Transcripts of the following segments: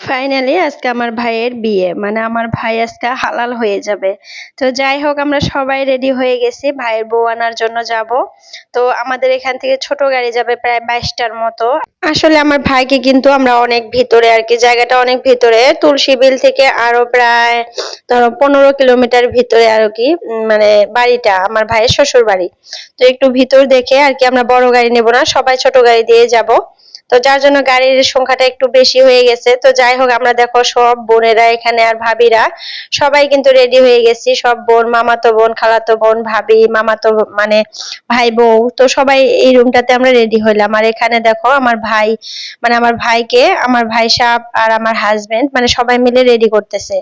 Finally আজকে আমার ভাইয়ের বিয়ে, মানে আমার ভাই আজকে হালাল হয়ে যাবে। তো যাই হোক, আমরা সবাই রেডি হয়ে গেছি ভাইয়ের বউ আনার জন্য যাব। তো আমাদের এখান থেকে ছোট গাড়ি যাবে প্রায় 22টার মতো। আসলে আমার ভাইকে কিন্তু আমরা অনেক ভিতরে আর কি, জায়গাটা অনেক ভিতরে, তুলসী বিল থেকে আরো প্রায় ধরো 15 কিলোমিটার ভিতরে আর কি। মানে বাড়িটা আমার ভাইয়ের শ্বশুর বাড়ি। তো একটু ভিতর দেখে আর কি আমরা বড় গাড়ি নেব না, সবাই ছোট গাড়ি দিয়ে যাব। তো যার জন্য গাড়ির সংখ্যাটা একটু বেশি হয়ে গেছে। তো যাই হোক, আমরা দেখো সব বোনেরা এখানে আর ভাবিরা সবাই কিন্তু রেডি হয়ে গেছি, সব বোন, মামাতো বোন, খালাতো বোন, ভাবি, মামাতো মানে ভাই বউ, তো সবাই এই রুমটাতে আমরা রেডি হইলাম। আর এখানে দেখো আমার ভাই, মানে আমার ভাইকে আমার ভাই সাহেব আর আমার হাজবেন্ড মানে সবাই মিলে রেডি করতেছে।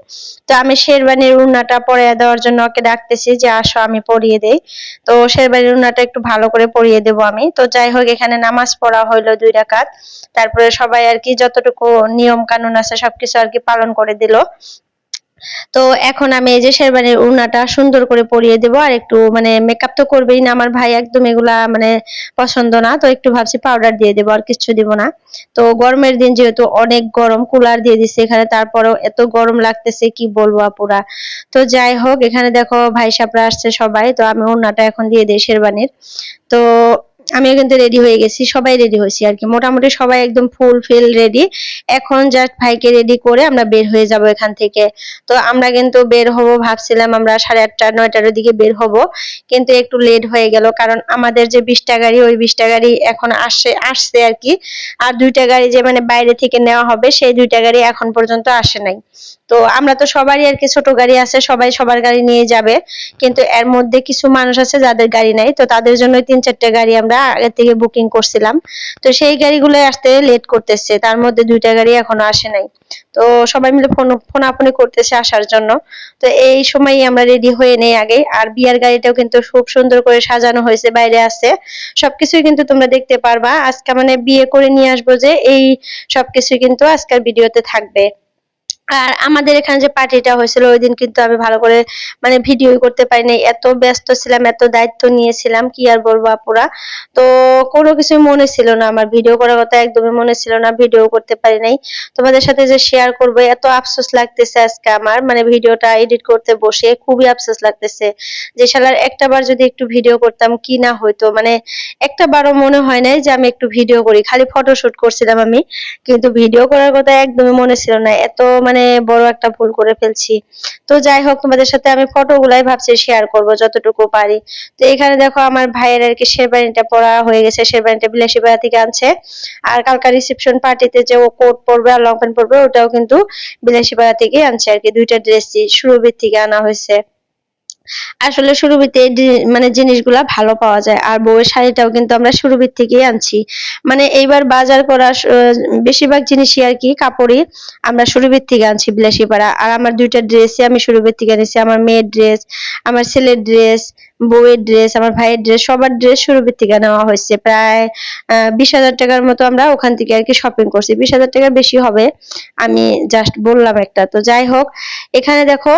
তো আমি শেরবানির উন্নাটা পরিয়ে দেওয়ার জন্য ওকে ডাকতেছি যে আসো আমি পরিয়ে দেই। তো শেরবানির উন্নাটা একটু ভালো করে পরিয়ে দেবো আমি। তো যাই হোক, এখানে নামাজ পড়া হইলো 2 রাকাত। তারপরে সবাই আর কি যতটুকু নিয়ম কানুন আছে সবকিছু আর কি পালন করে দিল। তো এখন আমি এই যে শেরবানির ওড়নাটা সুন্দর করে পরিয়ে দেবো। আর একটু মানে মেকআপ তো করবেই না আমার ভাই, একদম এগুলা মানে পছন্দ না। তো একটু ভাবছি পাউডার দিয়ে দেবো, আর কিছু দিব না। তো গরমের দিন যেহেতু অনেক গরম, কুলার দিয়ে দিচ্ছে এখানে, তারপরেও এত গরম লাগতেছে কি বলবো আপুরা। তো যাই হোক, এখানে দেখো ভাই সাপরা আসছে সবাই। তো আমি ওড়নাটা এখন দিয়ে দিই শেরবানির। তো আমিও কিন্তু রেডি হয়ে গেছি, সবাই রেডি হয়েছি আর কি, মোটামুটি সবাই একদম ফুল ফিল রেডি। এখন জাস্ট ভাইকে রেডি করে আমরা বের হয়ে যাব এখান থেকে। তো আমরা কিন্তু বের হব ভাবছিলাম আমরা 8:30 9টার দিকে বের হব, কিন্তু একটু লেট হয়ে গেল, কারণ আমাদের যে 20টা গাড়ি, ওই 20টা গাড়ি এখন আসছে আর কি। আর 2টা গাড়ি যে মানে বাইরে থেকে নেওয়া হবে, সেই 2টা গাড়ি এখন পর্যন্ত আসে নাই। তো আমরা তো সবারই আর কি ছোট গাড়ি আছে, সবাই সবার গাড়ি নিয়ে যাবে। কিন্তু এর মধ্যে কিছু মানুষ আছে যাদের গাড়ি নাই, তো তাদের জন্য 3 4টে গাড়ি আমরা আগে থেকে বুকিং করছিলাম। তো সেই গাড়িগুলো আসতে লেট করতেছে, তার মধ্যে 2টা গাড়ি এখনো আসে নাই। তো সবাই মিলে ফোনাফোনি করতেছে আসার জন্য। তো এই সময়ই আমরা রেডি হয়ে নেই আগে। আর বিয়ার গাড়িটাও কিন্তু খুব সুন্দর করে সাজানো হয়েছে, বাইরে আছে। সবকিছুই কিন্তু তোমরা দেখতে পারবা আজকে, মানে বিয়ে করে নিয়ে আসবো যে এই সবকিছুই কিন্তু আজকের ভিডিওতে থাকবে। আর আমাদের এখানে যে পার্টিটা হয়েছিল ওই দিন কিন্তু আমি ভালো করে মানে ভিডিও করতে পারিনি, এত ব্যস্ত ছিলাম, এত দায়িত্ব নিয়েছিলাম কি আর বলবো আপুরা। তো কোনো কিছু মনে ছিল না, আমার ভিডিও করার কথা একদমই মনে ছিল না, ভিডিও করতে পারি নাই। তোমাদের সাথে যে শেয়ার করবো, এত আফসোস লাগতেছে আজকে আমার, মানে ভিডিওটা এডিট করতে বসে খুবই আফসোস লাগতেছে যে শালার একটা বার যদি একটু ভিডিও করতাম কি না হইতো। মানে একটা বারও মনে হয় নাই যে আমি একটু ভিডিও করি, খালি ফটোশুট করছিলাম আমি, কিন্তু ভিডিও করার কথা একদমই মনে ছিল না। এত মানে বড় একটা ভুল করে ফেলছি। তো যাই হোক, তোমাদের সাথে আমি ফটোগুলাই ভাবছি শেয়ার করব যতটুকু পারি। তো এখানে দেখো আমার ভাইয়ের আর কি শেরবানিটা পরা হয়ে গেছে, শেরবানিটা বিলাসীপাড়া থেকে আনছে। আর কালকা রিসেপশন পার্টিতে যে ও কোট পরবে আর লং প্যান্ট পরবে, ওটাও কিন্তু বিলাসীপাড়া থেকে আনছে আর কি, 2টা ড্রেসই সুরভির থেকে আনা হয়েছে। আসলে সুরভিতে মানে জিনিসগুলা ভালো পাওয়া যায়। আর বউয়ের শাড়িটাও কিন্তু আমরা সুরভির থেকেই আনছি। মানে এইবার বাজার করা বেশিরভাগ জিনিসই আর কি কাপড়ই আমরা সুরভির থেকে আনছি বিলাসীপাড়া। আর আমার 2টা ড্রেসই আমি সুরভির থেকে এনেছি, আমার মেয়ের ড্রেস, আমার ছেলের ড্রেস, বউয়ের ড্রেস, আমার ভাইয়ের ড্রেস, সবার ড্রেস সুরভির থেকে নেওয়া হয়েছে। প্রায় 20,000 টাকার মতো আমরা ওখান থেকে আর কি শপিং করছি, 20,000 টাকার বেশি হবে, আমি জাস্ট বললাম একটা। তো যাই হোক, এখানে দেখো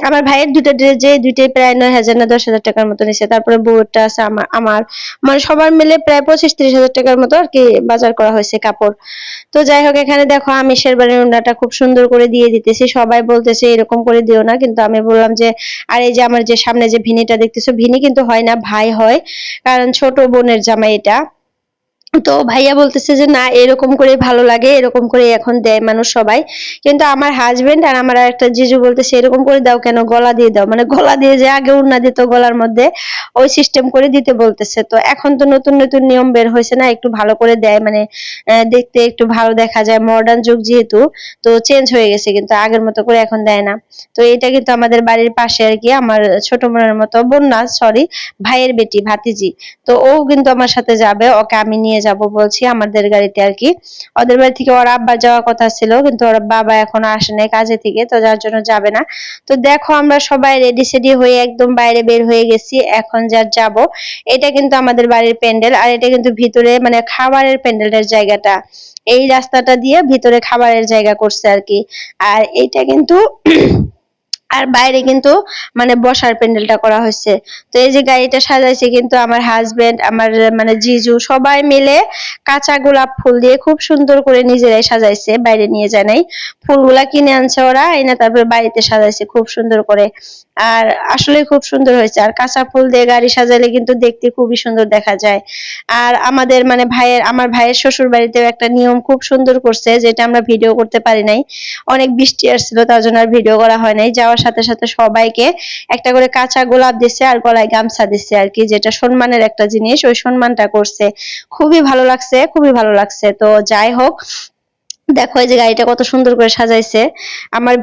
আমার ভাইয়ের 2টা ড্রেস যে দুইটাই প্রায় 9,000 না 10,000 টাকার মতো নিছে। তারপরে বউয়েরটা আছে, আমার মানে সবার মিলে প্রায় 25-30 হাজার টাকার মতো আর কি বাজার করা হয়েছে কাপড়। তো যাই হোক, এখানে দেখো আমি শেরবানির ওড়নাটা খুব সুন্দর করে দিয়ে দিতেছি, সবাই বলতেছে এরকম করে দিও না, কিন্তু আমি বললাম যে আর এই যে আমার যে সামনে যে ভিনিটা দেখতেছো, ভিনি কিন্তু হয় না, ভাই হয়, কারণ ছোট বোনের জামাই এটা। তো ভাইয়া বলতেছে যে না, এরকম করে ভালো লাগে, এরকম করে এখন দেয় মানুষ সবাই। কিন্তু আমার হাজবেন্ড আর আমার একটা জিজু বলতেছে এরকম করে দাও কেন, গলা দিয়ে দাও, মানে গলা দিয়ে যে আগে উড়না দিত গলার মধ্যে, ওই সিস্টেম করে দিতে বলতেছে। তো এখন তো নতুন নতুন নিয়ম বের হয়েছে না, একটু ভালো করে দেয়, মানে দেখতে একটু ভালো দেখা যায়, মডার্ন যুগ যেহেতু, তো চেঞ্জ হয়ে গেছে, কিন্তু আগের মতো করে এখন দেয় না। তো এটা কিন্তু আমাদের বাড়ির পাশে আর কি, আমার ছোট বোনের মতো বোন না, সরি, ভাইয়ের বেটি, ভাতিজি। তো ও কিন্তু আমার সাথে যাবে, ওকে আমি নিয়ে যাব বলছি আমাদের গাড়িতে আর কি। ওদের বাড়ি থেকে ওর আব্বা যাওয়ার কথা ছিল, কিন্তু ওর বাবা এখনো আসে নাই কাজে থেকে, তো যার জন্য যাবে না। তো দেখো আমরা সবাই রেডি সেডি হয়ে একদম বাইরে বের হয়ে গেছি, এখন যা যাব। এটা কিন্তু আমাদের বাড়ির প্যান্ডেল, আর এটা কিন্তু ভিতরে মানে খাবারের প্যান্ডেলের জায়গাটা, এই রাস্তাটা দিয়ে ভিতরে খাবারের জায়গা করছে আর কি। আর এইটা কিন্তু আর বাইরে কিন্তু মানে বসার প্যান্ডেলটা করা হয়েছে। তো এই যে গাড়িটা সাজাইছে কিন্তু আমার হাজবেন্ড, আমার মানে জিজু সবাই মিলে কাঁচা গোলাপ ফুল দিয়ে খুব সুন্দর করে নিজেরাই সাজাইছে, বাইরে নিয়ে যায় নাই। ফুলগুলা কিনে আনছে ওরা, এনে তারপরে বাড়িতে সাজাইছে খুব সুন্দর করে। আর আসলে খুব সুন্দর হয়েছে। আর কাঁচা ফুল দিয়ে গাড়ি সাজালে কিন্তু দেখতে খুবই সুন্দর দেখা যায়। আর আমাদের মানে আমার ভাইয়ের শ্বশুর বাড়িতেও একটা নিয়ম খুব সুন্দর করছে, যেটা আমরা ভিডিও করতে পারি নাই। অনেক বৃষ্টি আসছিল, তার জন্য আর ভিডিও করা হয় নাই। যাওয়ার সাথে সাথে সবাইকে একটা করে কাঁচা গোলাপ দিছে আর গলায় গামছা দিছে আর কি, যেটা সম্মানের একটা জিনিস, ওই সম্মানটা করছে। খুবই ভালো লাগছে, খুবই ভালো লাগছে। তো যাই হোক, দেখো এই যে গাড়িটা কত সুন্দর করে সাজাইছে। আমার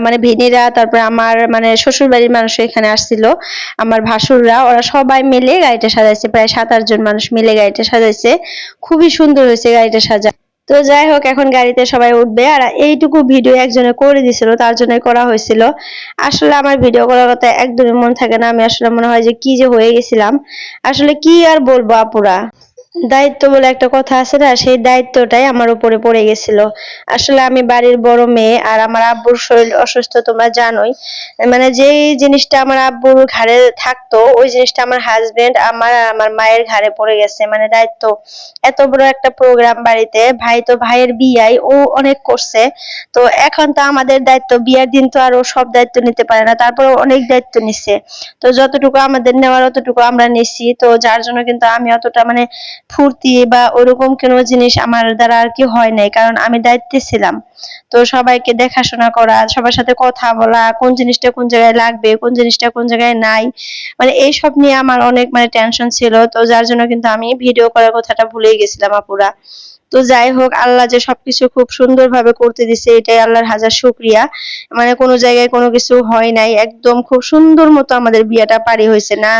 মানে ভিনিরা, তারপর আমার মানে শ্বশুর বাড়ির মানুষ এখানে আসছিল, আমার ভাসুররা, ওরা সবাই মিলে গাড়িটা সাজাইছে। প্রায় 7-8 জন মানুষ মিলে গাড়িটা সাজাইছে। খুবই সুন্দর হয়েছে গাড়িটা সাজা। তো যাই হোক, এখন গাড়িতে সবাই উঠবে। আর এইটুকু ভিডিও একজনে করে দিছিল, তার জন্যই করা হয়েছিল। আসলে আমার ভিডিও করার কথা একদমই মন থাকে না। আমি আসলে মনে হয় যে কি যে হয়ে গেছিলাম, আসলে কি আর বলবো আপুরা। দায়িত্ব বলে একটা কথা আছে না, সেই দায়িত্বটাই আমার উপরে পড়ে গেছিল। আসলে আমি বাড়ির বড় মেয়ে, আর আমার আব্বুর শরীর অসুস্থ তোমরা জানোই। মানে যেই জিনিসটা আমার আব্বুর ঘাড়ে থাকতো, ওই জিনিসটা আমার হাজবেন্ড আমার আর আমার মায়ের ঘাড়ে পড়ে গেছে, মানে দায়িত্ব। এত বড় একটা প্রোগ্রাম বাড়িতে, ভাই তো ভাইয়ের বিয়াই ও অনেক করছে। তো এখন তো আমাদের দায়িত্ব, বিয়ের দিন তো আর ও সব দায়িত্ব নিতে পারে না, তারপরে অনেক দায়িত্ব নিচ্ছে। তো যতটুকু আমাদের নেওয়ার অতটুকু আমরা নিছি। তো যার জন্য কিন্তু আমি অতটা মানে ফুর্তি বা ওরকম কোনো জিনিস আমার দ্বারা আর কি হয় নাই, কারণ আমি দায়িত্বে ছিলাম। তো সবাইকে দেখাশোনা করা, সবার সাথে কথা বলা, কোন জিনিসটা কোন জায়গায় লাগবে, কোন জিনিসটা কোন জায়গায় নাই, মানে এইসব নিয়ে আমার অনেক মানে টেনশন ছিল। তো যার জন্য কিন্তু আমি ভিডিও করার কথাটা ভুলেই গেছিলাম আপুরা। তো যাই হোক, আল্লাহ যে সবকিছু খুব সুন্দরভাবে করতে দিছে, এটাই আল্লাহর হাজার শুকরিয়া। মানে কোনো জায়গায় কোনো কিছু হয় নাই, একদম খুব সুন্দর মতো আমাদের বিয়েটা পারি হয়েছে না।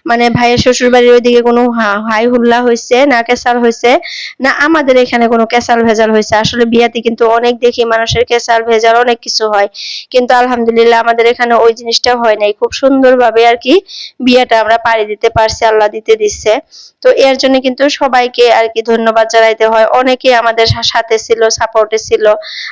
মানে ভাইয়ের শ্বশুর বাড়ির ওইদিকে কোনো হাই হুল্লা হয়েছে না, কেসাল হয়েছে না, আমাদের এখানে কোনো কেসাল ভেজাল হয়েছে। আসলে বিয়াতে কিন্তু অনেক দেখি মানুষের কেসাল ভেজাল অনেক কিছু হয়, কিন্তু আলহামদুলিল্লাহ আমাদের এখানে ওই জিনিসটা হয় নাই। খুব সুন্দরভাবে আর কি বিয়েটা আমরা পাড়ি দিতে পারছি, আল্লাহ দিতে দিচ্ছে। তো এর জন্য কিন্তু সবাইকে আর কি ধন্যবাদ জানাইতে হয়। অনেকে আমাদের সাথে ছিল, সাপোর্টে ছিল।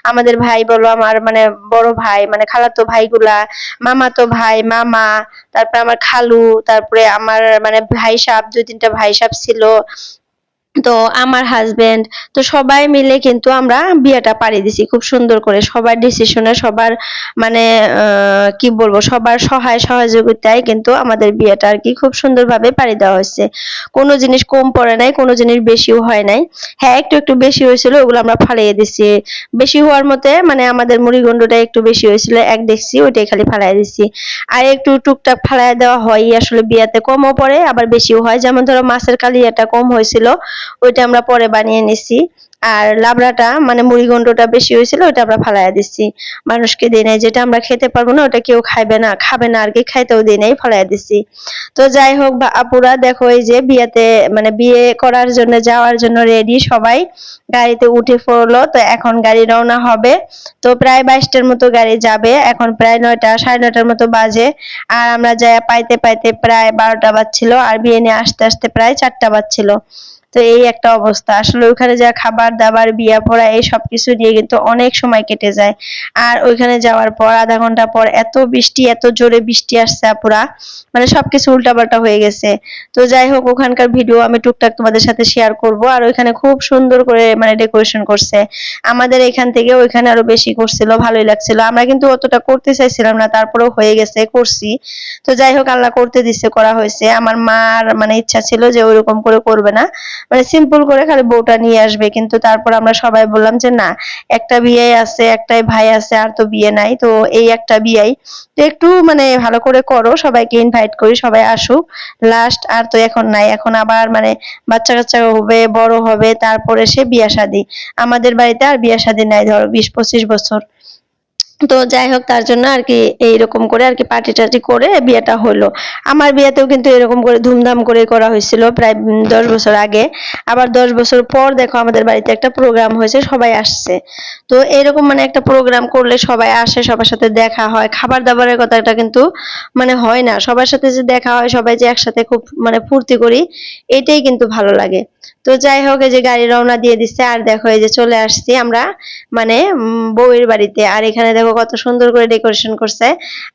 আমাদের ভাই বলো, আমার মানে বড় ভাই মানে খালাতো ভাইগুলা, মামাতো ভাই, মামা, তারপরে আমার খালু, তারপরে আমার মানে ভাই সাহেব, 2-3টা ভাই সাহেব ছিল। তো আমার হাজবেন্ড, তো সবাই মিলে কিন্তু আমরা বিয়েটা পাড়ি দিছি খুব সুন্দর করে, সবার ডিসিশনে, সবার মানে কি বলবো, সবার সহায় সহযোগিতায় কিন্তু আমাদের বিয়েটা আর কি খুব সুন্দরভাবে পাড়ি দেওয়া হয়েছে। কোনো জিনিস কম পড়ে নাই, কোনো জিনিস বেশিও হয় নাই। হ্যাঁ, একটু একটু বেশি হয়েছিল, ওগুলো আমরা ফালিয়ে দিছি। বেশি হওয়ার মতে মানে আমাদের মুড়িগন্ডটা একটু বেশি হয়েছিল, 1 ডেকচি, ওইটাই খালি ফালাই দিছি। আর একটু টুকটাক ফালাই দেওয়া হয় আসলে বিয়াতে, কমও পড়ে আবার বেশিও হয়। যেমন ধরো মাছের কালিয়াটা কম হয়েছিল, ওইটা আমরা পরে বানিয়ে নিছি। আর লাবড়াটা মানে মুড়িঘন্টটা বেশি হয়েছিল, ওইটা আমরা ফালাইয়া দিচ্ছি, মানুষকে দিই নাই। যেটা আমরা খেতে পারবো না ওটা কেউ খাবে না আর কি, খাইতেও দিই নাই, ফালাইয়া দিচ্ছি। তো যাই হোক, বা আপুরা দেখো, এই যে বিয়েতে মানে বিয়ে করার জন্য যাওয়ার জন্য রেডি সবাই, গাড়িতে উঠে পড়লো। তো এখন গাড়ি রওনা হবে। তো প্রায় 22টার মতো গাড়ি যাবে, এখন প্রায় 9টা 9:30টার মতো বাজে। আর আমরা যাই পাইতে পাইতে প্রায় 12টা বাজছিল, আর বিয়ে নিয়ে আসতে আসতে প্রায় 4টা বাজছিল। তো এই একটা অবস্থা। আসলে ওইখানে যা খাবার দাবার, বিয়া পড়া, এই সবকিছু নিয়ে কিন্তু অনেক সময় কেটে যায়। আর ওইখানে যাওয়ার পর আধা ঘন্টা পর এত বৃষ্টি, এত জোরে বৃষ্টি আসছে আপুরা, মানে সবকিছু উল্টাপাল্টা হয়ে গেছে। তো যাই হোক, ওখানকার ভিডিও আমি টুকটাক তোমাদের সাথে শেয়ার করব। আর ওইখানে খুব সুন্দর করে মানে ডেকোরেশন করছে। আমাদের এখান থেকে ওইখানে আরো বেশি করছিল, ভালোই লাগছিল। আমরা কিন্তু অতটা করতে চাইছিলাম না, তারপরেও হয়ে গেছে, করছি। তো যাই হোক, আল্লাহ করতে দিচ্ছে, করা হয়েছে। আমার মার মানে ইচ্ছা ছিল যে ওইরকম করে করবে না, মানে সিম্পল করে খালি বউটা নিয়ে আসবে। কিন্তু তারপর আমরা সবাই বললাম যে না, একটা বিয়ে আছে, একটাই ভাই আছে, আর তো বিয়ে নাই, তো এই একটা বিয়েই তো একটু মানে ভালো করে করো, সবাইকে ইনভাইট করি, সবাই আসুক। লাস্ট আর তো এখন নাই, এখন আবার মানে বাচ্চা কাচ্চা হবে, বড় হবে, তারপরে সে বিয়া শাদী। আমাদের বাড়িতে আর বিয়া শাদী নাই ধরো 20-25 বছর। তো যাই হোক, তার জন্য আর কি এইরকম করে আর কি পার্টি টার্টি করে বিয়েটা হলো। আমার বিয়েতেও কিন্তু এরকম করে ধুমধাম করে করা হয়েছিল প্রায় 10 বছর আগে। আবার 10 বছর পর দেখো আমাদের বাড়িতে একটা প্রোগ্রাম হয়েছে, সবাই আসছে। তো এরকম মানে একটা প্রোগ্রাম করলে সবাই আসে, সবার সাথে দেখা হয়, খাবার দাবারের কথাটা কিন্তু মানে হয় না, সবার সাথে যে দেখা হয়, সবাই যে একসাথে খুব মানে ফুর্তি করি, এটাই কিন্তু ভালো লাগে। তো যাই হোক, এই যে গাড়ি রওনা দিয়ে দিচ্ছে, আর দেখো এই যে চলে আসছি আমরা মানে বউয়ের বাড়িতে। আর এখানে দেখো দেখো কত সুন্দর করে ডেকোরেশন করছে।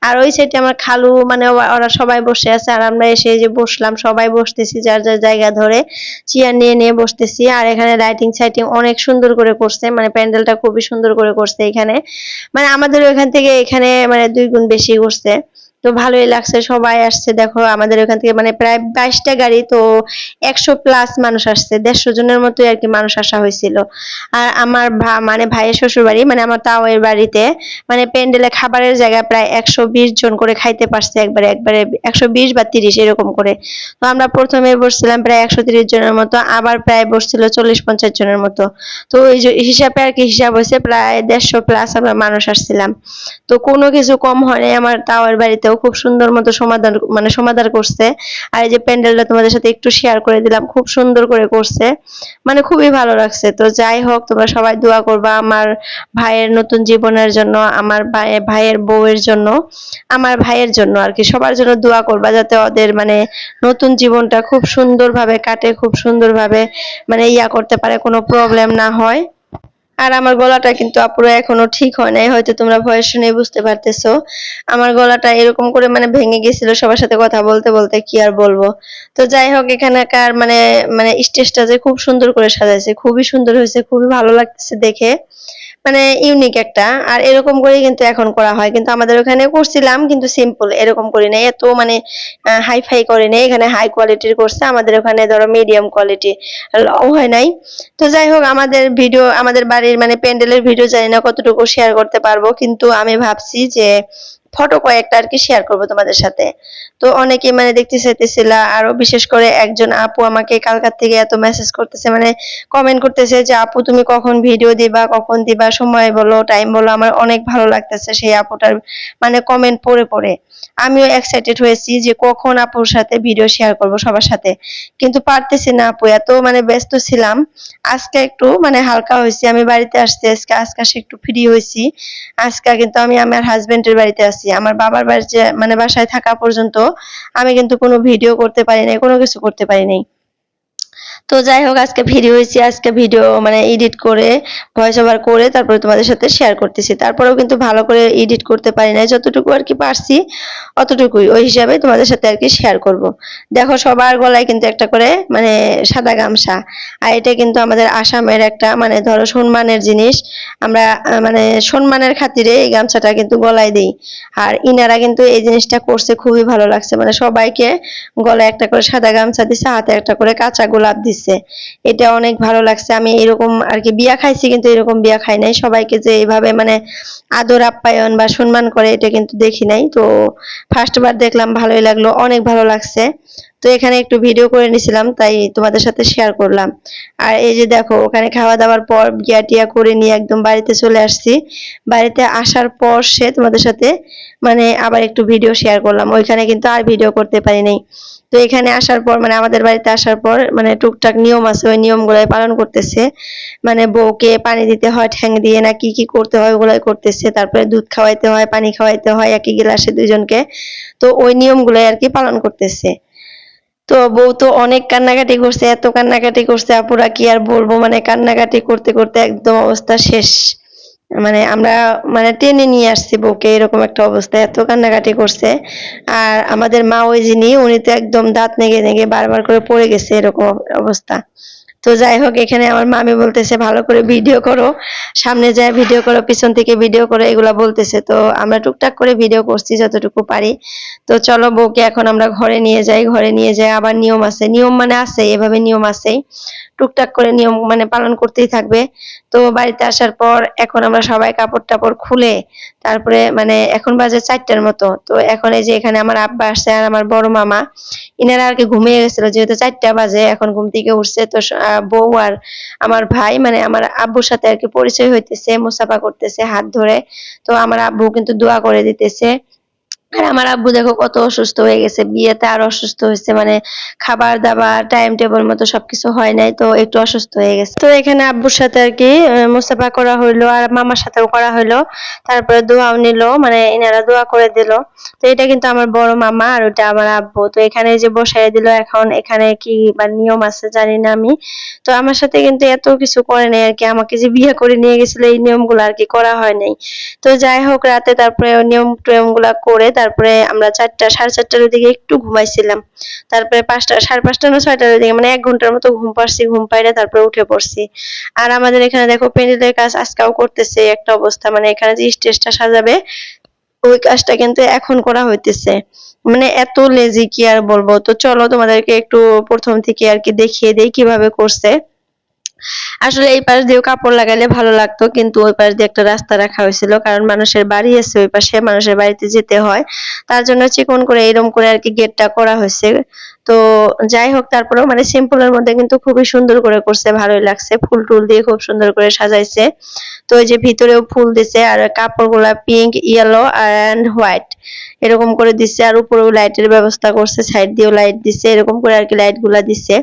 আর ওই সাইডে আমার খালু মানে ওরা সবাই বসে আছে, আর আমরা এসে যে বসলাম, সবাই বসতেছি যার যার জায়গা ধরে, চেয়ার নিয়ে নিয়ে বসতেছি। আর এখানে লাইটিং সাইটিং অনেক সুন্দর করে করছে, মানে প্যান্ডেলটা খুবই সুন্দর করে করছে এখানে। মানে আমাদের ওখান থেকে এখানে মানে 2 গুণ বেশি করছে। তো ভালোই লাগছে, সবাই আসছে দেখো আমাদের ওখান থেকে, মানে প্রায় 22টা গাড়ি, তো 100 প্লাস মানুষ আসছে, 150 জনের মতোই আর কি মানুষ আসা হয়েছিল। আর আমার মানে ভাইয়ের শ্বশুর বাড়ি, মানে আমার তাওয়ের বাড়িতে, মানে প্যান্ডেলে খাবারের জায়গায় প্রায় 120 জন করে খাইতে পারছে একবারে একবারে, 120 বা 30 এরকম করে। তো আমরা প্রথমে বসছিলাম প্রায় 130 জনের মতো, আবার প্রায় বসছিল 40-50 জনের মতো। তো ওই যে হিসাবে আর কি, হিসাব হয়েছে প্রায় 150 প্লাস আমরা মানুষ আসছিলাম। তো কোনো কিছু কম হয়নি, আমার তাওয়ার বাড়িতেও খুব সুন্দর মতো সমাধান মানে সমাধান করছে। আর এই যে প্যান্ডেলটা তোমাদের সাথে একটু শেয়ার করে দিলাম, খুব সুন্দর করে করছে, মানে খুবই ভালো লাগছে। তো যাই হোক, তোমরা সবাই দোয়া করবা আমার ভাইয়ের নতুন জীবনের জন্য, আমার ভাইয়ের বউয়ের জন্য, আমার ভাইয়ের জন্য আর কি, সবার জন্য দোয়া করবা, যাতে ওদের মানে নতুন জীবনটা খুব সুন্দরভাবে কাটে, খুব সুন্দরভাবে মানে করতে পারে, কোনো প্রবলেম না হয়। আর আমার গলাটা কিন্তু আপুরা এখনো ঠিক হয় নাই, হয়তো তোমরা ভয়েস শুনে বুঝতে পারতেছো। আমার গলাটা এরকম করে মানে ভেঙে গেছিল সবার সাথে কথা বলতে বলতে, কি আর বলবো। তো যাই হোক, এখানকার মানে মানে স্টেজটা যে খুব সুন্দর করে সাজাইছে, খুবই সুন্দর হয়েছে, খুবই ভালো লাগতেছে দেখে, মানে ইউনিক একটা। আর এরকম করেই কিন্তু এখন করা হয়, কিন্তু আমাদের ওখানে করছিলাম কিন্তু সিম্পল, এরকম করি নাই, এত মানে হাই ফাই করে নেই, এখানে হাই কোয়ালিটির করছে, আমাদের ওখানে ধরো মিডিয়াম কোয়ালিটি, লও হয় নাই। তো যাই হোক, আমাদের ভিডিও, আমাদের বাড়ির মানে প্যান্ডেলের ভিডিও জানি না কতটুকু শেয়ার করতে পারবো, কিন্তু আমি ভাবছি যে ফটো কয়েকটা আর কি শেয়ার করবো তোমাদের সাথে। তো অনেকে মানে দেখতে চাইতেছিলা, আরো বিশেষ করে একজন আপু আমাকে কালকার থেকে এত মেসেজ করতেছে, মানে কমেন্ট করতেছে যে আপু তুমি কখন ভিডিও দিবা, কখন দিবা, সময় বলো, টাইম বলো। আমার অনেক ভালো লাগতেছে সেই আপুটার মানে কমেন্ট পড়ে পড়ে। আমিও এক্সাইটেড হয়েছি যে কখন আপুর সাথে ভিডিও শেয়ার করব সবার সাথে, কিন্তু পারতেছি না আপু, এত মানে ব্যস্ত ছিলাম। আজকে একটু মানে হালকা হয়েছি, আমি বাড়িতে আসছি আজকে, আজকে একটু ফ্রি হয়েছি। আজকে কিন্তু আমি আমার হাজবেন্ডের বাড়িতে আছি, আমার বাবার বাড়িতে মানে বাসায় থাকা পর্যন্ত আমি কিন্তু কোনো ভিডিও করতে পারি নাই, কোনো কিছু করতে পারি নাই। তো যাই হোক, আজকে ভিডিও হয়েছি, আজকে ভিডিও মানে এডিট করে ভয়েস ওভার করে তারপরে তোমাদের সাথে শেয়ার করতেছি। তারপরেও কিন্তু ভালো করে এডিট করতে পারি নাই, যতটুকু আর কি পারছি অতটুকুই, ওই হিসাবে তোমাদের সাথে আর কি শেয়ার করব। দেখো সবার গলায় কিন্তু একটা করে মানে সাদা গামছা, আর এটা কিন্তু আমাদের আসামের একটা মানে ধরো সম্মানের জিনিস। আমরা মানে সম্মানের খাতিরে এই গামছাটা কিন্তু গলায় দিই। আর ইনারা কিন্তু এই জিনিসটা করছে, খুবই ভালো লাগছে, মানে সবাইকে গলায় একটা করে সাদা গামছা দিছে, হাতে একটা করে কাঁচা গোলাপ দিছে। এটা অনেক ভালো লাগছে। আমি এরকম আর কি বিয়া খাইছি, কিন্তু এরকম বিয়া খাই নাই, সবাইকে যে এইভাবে মানে আদর আপ্যায়ন বা সম্মান করে এটা কিন্তু দেখি নাই। তো ফার্স্ট বার দেখলাম, ভালোই লাগলো, অনেক ভালো লাগছে। তো এখানে একটু ভিডিও করে নিছিলাম, তাই তোমাদের সাথে শেয়ার করলাম। আর এই যে দেখো, ওখানে খাওয়া দাওয়ার পর বিয়া টিয়া করে নিয়ে একদম বাড়িতে চলে আসছি। বাড়িতে আসার পর সে তোমাদের সাথে মানে আবার একটু ভিডিও শেয়ার করলাম, ওইখানে কিন্তু আর ভিডিও করতে পারি নাই। তো এখানে আসার পর মানে আমাদের বাড়িতে আসার পর মানে টুকটাক নিয়ম আছে, ওই নিয়মগুলাই পালন করতেছে। মানে বউকে পানি দিতে হয় ঠ্যাং দিয়ে, না কি কি করতে হয় ওগুলাই করতেছে। তারপরে দুধ খাওয়াইতে হয়, পানি খাওয়াইতে হয় একই গ্লাসে দুইজনকে। তো ওই নিয়মগুলাই আর কি পালন করতেছে। তো বউ তো অনেক কান্নাকাটি করছে, এত কান্নাকাটি করছে আপুরা, কি আর বলবো, মানে কান্নাকাটি করতে করতে একদম অবস্থা শেষ। মানে আমরা মানে টেনে নিয়ে আসছি বউকে, এরকম একটা অবস্থা, এত কান্নাকাটি করছে। আর আমাদের মা ওই যিনি, উনি তো একদম দাঁত নেগে নেগে বারবার করে পড়ে গেছে, এরকম অবস্থা। তো যাই হোক, এখানে আমার মামি বলতেছে ভালো করে ভিডিও করো, সামনে যায় ভিডিও করো, পিছন থেকে ভিডিও করো, এগুলা বলতেছে। তো আমরা টুকটাক করে ভিডিও করছি যতটুকু পারি। তো চলো বউকে এখন আমরা ঘরে নিয়ে যাই, ঘরে নিয়ে যাই, আবার নিয়ম আছে, নিয়ম মানে আছে, এভাবে নিয়ম আছেই, টুকটাক করে নিয়ম মানে পালন করতেই থাকবে। তো বাড়িতে আসার পর এখন আমরা সবাই কাপড় টাপড় খুলে তারপরে মানে এখন বাজে 4টার মতো। তো এখন এই যে এখানে আমার আব্বা আসছে আর আমার বড় মামা, ইনারা আর কি ঘুমিয়ে গেছিল, যেহেতু 4টা বাজে এখন ঘুম থেকে উঠছে। তো বউ আর আমার ভাই মানে আমার আব্বুর সাথে আর কি পরিচয় হইতেছে, মুসাফা করতেছে হাত ধরে। তো আমার আব্বু কিন্তু দোয়া করে দিতেছে আর আমার আব্বু দেখো কত অসুস্থ হয়ে গেছে, বিয়েতে আরো অসুস্থ হয়েছে, মানে খাবার দাবার টাইম টেবিল মতো সবকিছু হয় নাই, তো একটু অসুস্থ হয়ে গেছে। তো এখানে আব্বুর সাথে আর কি মুসাফা করা হইলো আর মামার সাথেও করা হইলো, তারপরে দোয়াও নিল, মানে এনারা দোয়া করে দিল। তো এটা কিন্তু আমার বড় মামা আর ওটা আমার আব্বু। তো এখানে যে বসাই দিল, এখন এখানে কি বা নিয়ম আছে জানি না আমি। তো আমার সাথে কিন্তু এত কিছু করে নাই আর কি, আমাকে যে বিয়ে করে নিয়ে গেছিল এই নিয়মগুলো আর কি করা হয় নাই। তো যাই হোক, রাতে তারপরে নিয়ম টিয়ম গুলা করে তারপরে আমরা 4টা 4:30টার দিকে একটু ঘুমাইছিলাম। তারপরে 5টা 5:30টা না 6টার দিকে, মানে 1 ঘন্টার মতো ঘুম পাড়ছি, ঘুম পাইরে তারপরে উঠে পড়ছি। আর আমাদের এখানে দেখো প্যান্ডেলের কাজ আজকাও করতেছে, একটা অবস্থা, মানে এখানে যে স্টেজটা সাজাবে ওই কাজটা কিন্তু এখন করা হইতেছে। মানে এত লেজি কি আর বলবো। তো চলো তোমাদেরকে একটু প্রথম থেকে আর কি দেখিয়ে দেই কিভাবে করছে। আসলে এই পাশ দিয়েও কাপড় লাগাইলে ভালো লাগতো, কিন্তু ওই পাশ দিয়ে একটা রাস্তা রাখা হয়েছিল, কারণ মানুষের বাড়ি আছে ওই পাশে, মানুষের বাড়িতে যেতে হয়, তার জন্য চিকন করে এরকম করে আর কি গেটটা করা হয়েছে। তো যাই হোক, তারপরেও মানে সিম্পলের মধ্যে কিন্তু খুবই সুন্দর করে করছে, ভালোই লাগছে, ফুল টুল দিয়ে খুব সুন্দর করে সাজাইছে। তো ওই যে ভিতরেও ফুল দিছে আর কাপড়গুলা পিঙ্ক, ইয়েলো এন্ড হোয়াইট এরকম করে দিছে, আর উপরেও লাইটের ব্যবস্থা করছে, সাইড দিয়েও লাইট দিছে, এরকম করে আর কি লাইট গুলা দিছে।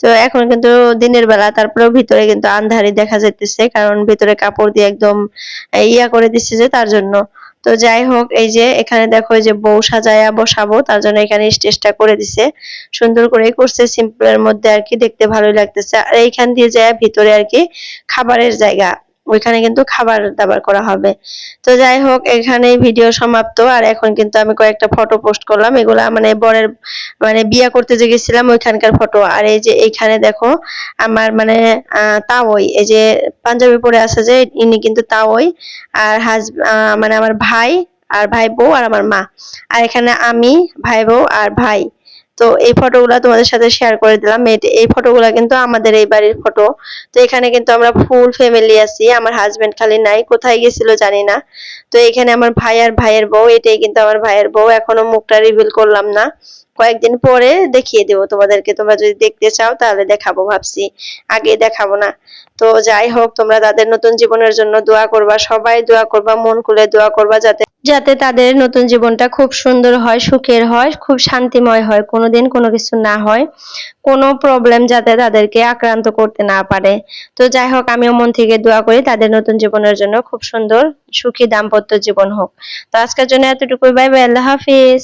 তো এখন কিন্তু দিনের বেলা, তারপরেও ভিতরে কিন্তু আন্ধারি দেখা যাইতেছে, কারণ ভিতরে কাপড় দিয়ে একদম ইয়া করে দিচ্ছে যে, তার জন্য। তো যাই হোক, এই যে এখানে দেখো এই যে বউ সাজায়া বসাবো, তার জন্য এখানে স্টেজটা করে দিছে, সুন্দর করেই করছে, সিম্পলের মধ্যে আর কি, দেখতে ভালোই লাগতেছে। আর এইখান দিয়ে যায় ভিতরে আর কি খাবারের জায়গা, ওইখানে কিন্তু খাবার দাবার করা হবে। তো যাই হোক, এখানেই ভিডিও সমাপ্ত। আর এখন কিন্তু আমি কয়েকটা ফটো পোস্ট করলাম, এগুলা মানে বরের মানে বিয়া করতে যে গেছিলাম ওইখানকার ফটো। আর এই যে এইখানে দেখো আমার মানে তাওই, এই যে পাঞ্জাবি পরে আছে যে ইনি কিন্তু তাওই, আর মানে আমার ভাই আর ভাই বউ আর আমার মা, আর এখানে আমি, ভাই বউ আর ভাই। তো এই ফটোগুলা তোমাদের সাথে শেয়ার করে দিলাম। এই ফটোগুলা কিন্তু আমাদের এই বাড়ির ফটো। তো এখানে কিন্তু আমরা ফুল ফ্যামিলি আছি, আমার হাজবেন্ড খালি নাই, কোথায় গেছিল জানি না। তো এখানে আমার ভাই আর ভাইয়ের বউ, এটাই কিন্তু আমার ভাইয়ের বউ, এখনো মুখটা রিভিল করলাম না, কয়েকদিন পরে দেখিয়ে দেবো তোমাদেরকে, তোমরা যদি দেখতে চাও তাহলে দেখাবো ভাবছি, আগে দেখাবো না। তো যাই হোক, তোমরা তাদের নতুন জীবনের জন্য দোয়া করবা, সবাই দোয়া করবা, মন খুলে দোয়া করবা, যাতে যাতে তাদের নতুন জীবনটা খুব সুন্দর হয়, সুখের হয়, খুব শান্তিময় হয়, কোনোদিন কোনো কিছু না হয়, কোনো প্রবলেম যাতে তাদেরকে আক্রান্ত করতে না পারে। তো যাই হোক, আমিও মন থেকে দোয়া করি তাদের নতুন জীবনের জন্য খুব সুন্দর সুখী দাম্পত্য জীবন হোক। তো আজকের জন্য এতটুকুই, বাই বাই, আল্লাহ হাফিজ।